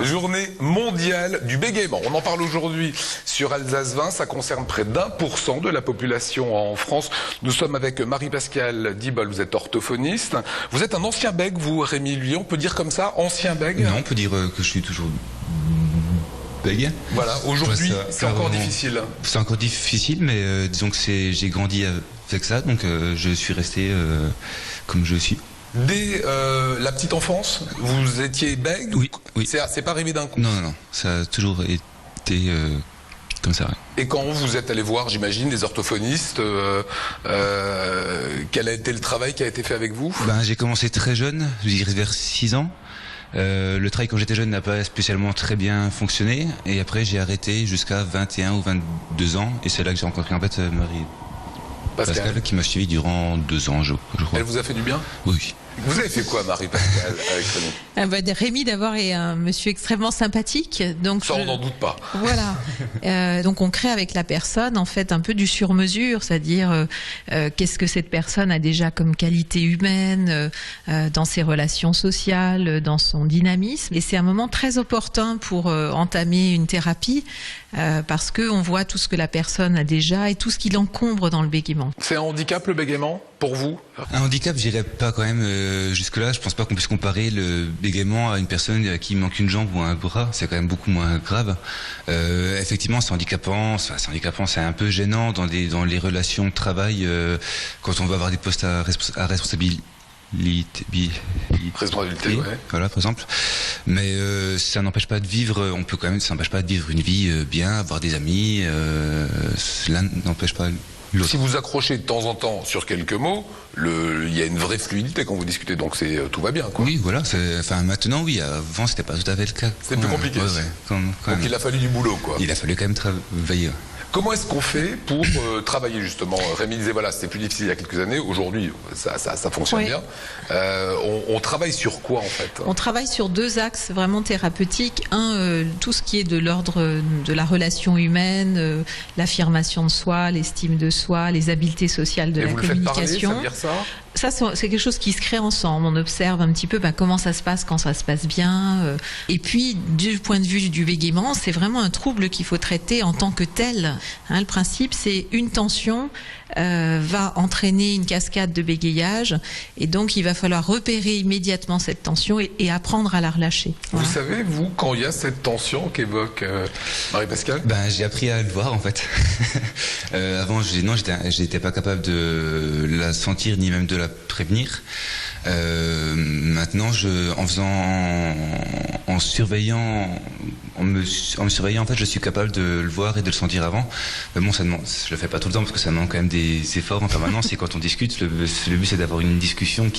Journée mondiale du bégaiement. On en parle aujourd'hui sur Alsace 20. Ça concerne près d'1% de la population en France. Nous sommes avec Marie-Pascale Dibol. Vous êtes orthophoniste. Vous êtes un ancien bègue, vous, Rémi Lyon. On peut dire comme ça, ancien bègue? Non, on peut dire que je suis toujours bègue. Voilà, aujourd'hui, c'est encore difficile. C'est encore difficile, mais disons que j'ai grandi avec ça, donc je suis resté comme je suis. Dès la petite enfance, vous étiez bègue? Oui. C'est pas arrivé d'un coup? Non, ça a toujours été comme ça. Ouais. Et quand vous êtes allé voir, j'imagine, des orthophonistes, quel a été le travail qui a été fait avec vous? J'ai commencé très jeune, je dirais vers 6 ans. Le travail quand j'étais jeune n'a pas spécialement très bien fonctionné, et après j'ai arrêté jusqu'à 21 ou 22 ans, et c'est là que j'ai rencontré en fait Marie-Pascale qui m'a suivi durant 2 ans, je crois. Elle vous a fait du bien? Oui. Vous avez fait quoi, Marie-Pascale, avec Rémi? Rémi, d'abord, est un monsieur extrêmement sympathique. Donc ça, on n'en doute pas. Voilà. Donc, on crée avec la personne, en fait, un peu du sur-mesure, c'est-à-dire qu'est-ce que cette personne a déjà comme qualité humaine dans ses relations sociales, dans son dynamisme. Et c'est un moment très opportun pour entamer une thérapie parce qu'on voit tout ce que la personne a déjà et tout ce qui l'encombre dans le bégaiement. C'est un handicap, le bégaiement, pour vous? Un handicap, je dirais pas quand même jusque-là. Je pense pas qu'on puisse comparer le bégaiement à une personne à qui manque une jambe ou un bras. C'est quand même beaucoup moins grave. Effectivement, c'est handicapant. C'est un peu gênant dans les relations de travail quand on va avoir des postes à responsabilité. Responsabilité, ouais. Voilà, par exemple. Mais ça n'empêche pas de vivre. Ça n'empêche pas de vivre une vie bien, avoir des amis. Cela n'empêche pas. Si vous accrochez de temps en temps sur quelques mots, il y a une vraie fluidité quand vous discutez, donc tout va bien, quoi. Oui, voilà. Maintenant, oui. Avant, c'était pas tout à fait le cas. C'est plus compliqué. Quand donc il a fallu du boulot, quoi. Il a fallu quand même travailler. Comment est-ce qu'on fait pour travailler justement? Rémi disait voilà, c'était plus difficile il y a quelques années. Aujourd'hui, ça fonctionne bien. On travaille sur quoi en fait? On travaille sur 2 axes vraiment thérapeutiques. Un, tout ce qui est de l'ordre de la relation humaine, l'affirmation de soi, l'estime de soi, les habiletés sociales de la communication. Ça veut dire ça? Ça, c'est quelque chose qui se crée ensemble. On observe un petit peu comment ça se passe quand ça se passe bien. Et puis, du point de vue du bégaiement, c'est vraiment un trouble qu'il faut traiter en tant que tel. Le principe, c'est une tension va entraîner une cascade de bégayage. Et donc, il va falloir repérer immédiatement cette tension et apprendre à la relâcher. Voilà. Vous savez, vous, quand il y a cette tension qu'évoque Marie-Pascale? J'ai appris à le voir, en fait. Avant, j'étais pas capable de la sentir, ni même de la prévenir. Maintenant, en me surveillant, en fait, je suis capable de le voir et de le sentir avant. Mais bon, je le fais pas tout le temps parce que ça demande quand même des efforts en permanence. Et quand on discute, le but c'est d'avoir une discussion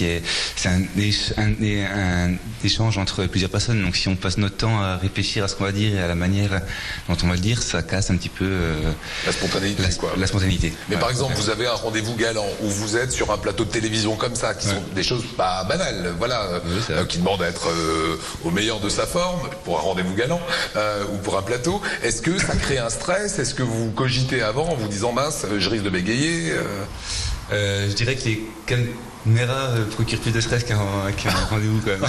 c'est un échange entre plusieurs personnes. Donc si on passe notre temps à réfléchir à ce qu'on va dire et à la manière dont on va le dire, ça casse un petit peu la spontanéité. La spontanéité. Mais par exemple, vous avez un rendez-vous galant où vous êtes sur un plateau de télévision comme ça, qui sont des choses pas banales, voilà, qui demandent à être au meilleur de sa forme pour un rendez-vous galant. Ou pour un plateau, est-ce que ça crée un stress? Est-ce que vous cogitez avant en vous disant mince, je risque de bégayer? Je dirais que les caméras procurent plus de stress qu'un rendez-vous quand même.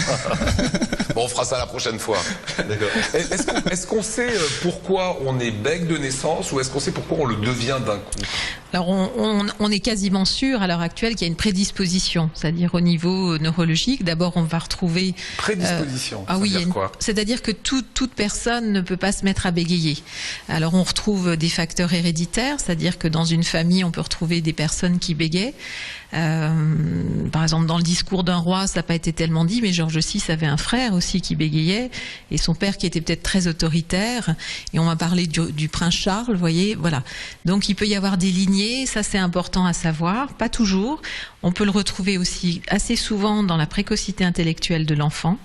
Bon, on fera ça la prochaine fois. D'accord. Est-ce qu'on sait pourquoi on est bègue de naissance ou est-ce qu'on sait pourquoi on le devient d'un coup? Alors on est quasiment sûr à l'heure actuelle qu'il y a une prédisposition, c'est-à-dire au niveau neurologique. D'abord on va retrouver... Prédisposition, ça veut dire quoi? C'est-à-dire que toute personne ne peut pas se mettre à bégayer. Alors on retrouve des facteurs héréditaires, c'est-à-dire que dans une famille on peut retrouver des personnes qui bégaient. Par exemple dans le discours d'un roi ça n'a pas été tellement dit, mais Georges VI avait un frère aussi qui bégayait et son père qui était peut-être très autoritaire, et on va parler du prince Charles, vous voyez, voilà. Donc il peut y avoir des lignées, ça c'est important à savoir, pas toujours. On peut le retrouver aussi assez souvent dans la précocité intellectuelle de l'enfant,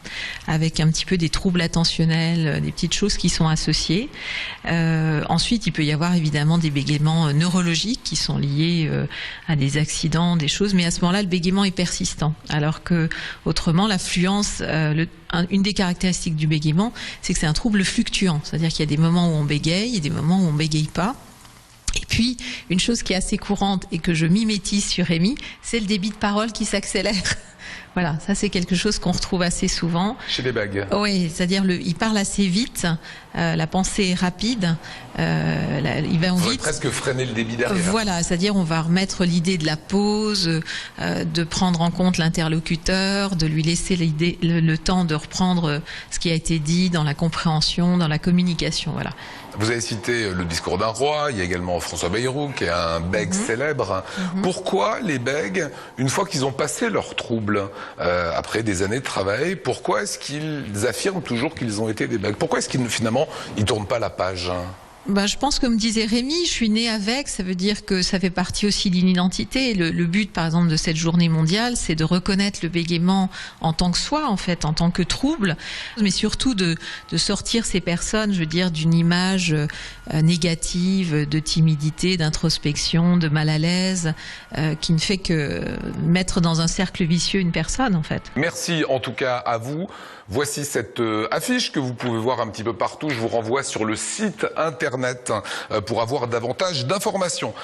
avec un petit peu des troubles attentionnels, des petites choses qui sont associées. Ensuite, il peut y avoir évidemment des bégaiements neurologiques qui sont liés à des accidents, des choses, mais à ce moment-là, le bégaiement est persistant. Alors que, autrement, l'affluence, une des caractéristiques du bégaiement, c'est que c'est un trouble fluctuant. C'est-à-dire qu'il y a des moments où on bégaye et des moments où on bégaye pas. Et puis puis, une chose qui est assez courante et que je mimétise sur Rémi, c'est le débit de parole qui s'accélère. Voilà, ça c'est quelque chose qu'on retrouve assez souvent. Chez les bègues. Oui, c'est-à-dire il parle assez vite, la pensée est rapide, il va vite. Presque freiner le débit derrière. Voilà, c'est-à-dire on va remettre l'idée de la pause, de prendre en compte l'interlocuteur, de lui laisser le temps de reprendre ce qui a été dit dans la compréhension, dans la communication. Voilà. Vous avez cité le discours d'un roi, il y a également François Bayrou qui est un bègue célèbre. Pourquoi les bègues, une fois qu'ils ont passé leur trouble, après des années de travail, pourquoi est-ce qu'ils affirment toujours qu'ils ont été des bègues? Pourquoi est-ce qu'ils finalement ils tournent pas la page? Je pense, comme disait Rémi, je suis née avec, ça veut dire que ça fait partie aussi d'une identité. Le but, par exemple, de cette journée mondiale, c'est de reconnaître le bégaiement en tant que soi, en fait, en tant que trouble, mais surtout de sortir ces personnes, je veux dire, d'une image négative, de timidité, d'introspection, de mal à l'aise, qui ne fait que mettre dans un cercle vicieux une personne, en fait. Merci en tout cas à vous. Voici cette affiche que vous pouvez voir un petit peu partout. Je vous renvoie sur le site internet pour avoir davantage d'informations.